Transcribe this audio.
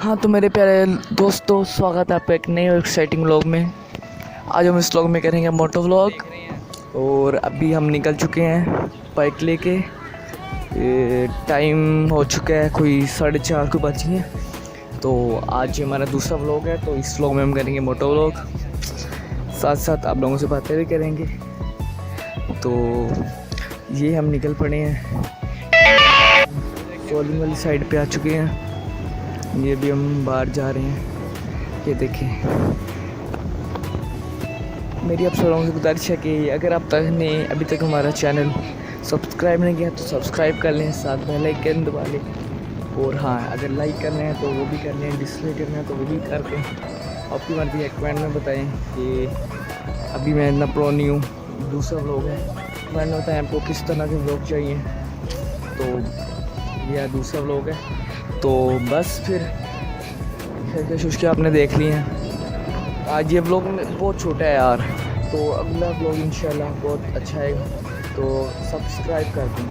हाँ तो मेरे प्यारे दोस्तों, स्वागत है आपका एक नए और एक्साइटिंग व्लॉग में। आज हम इस व्लॉग में करेंगे मोटो व्लॉग। और अभी हम निकल चुके हैं बाइक लेके। टाइम हो चुका है कोई 4:30 को बची हैं। तो आज हमारा दूसरा व्लॉग है, तो इस व्लॉग में हम करेंगे मोटो व्लॉग, साथ साथ आप लोगों से बातें भी करेंगे। तो ये हम निकल पड़े हैं, कॉलिंग वाली साइड पे आ चुके हैं। ये भी हम बाहर जा रहे हैं। ये देखें, मेरी आप सब लोगों से गुजारिश है कि अगर आप तक ने अभी तक हमारा चैनल सब्सक्राइब नहीं किया तो सब्सक्राइब कर लें, साथ बेल आइकन दबा लें। और हाँ, अगर लाइक करना है तो वो भी कर लें, डिसलाइक करना है तो वो भी कर दें। आपकी मर्ज़ी है, कमेंट में बताएं कि अभी मैं इतना प्रो नहीं हूँ। दूसरा व्लॉग है, कमेंट में बताएं आपको किस तरह के व्लॉग चाहिए। तो यह दूसरा व्लॉग है। तो बस फिर शुष्क आपने देख लिए हैं। आज ये व्लॉग बहुत छोटा है यार, तो अगला व्लॉग इंशाल्लाह बहुत अच्छा है। तो सब्सक्राइब कर दें।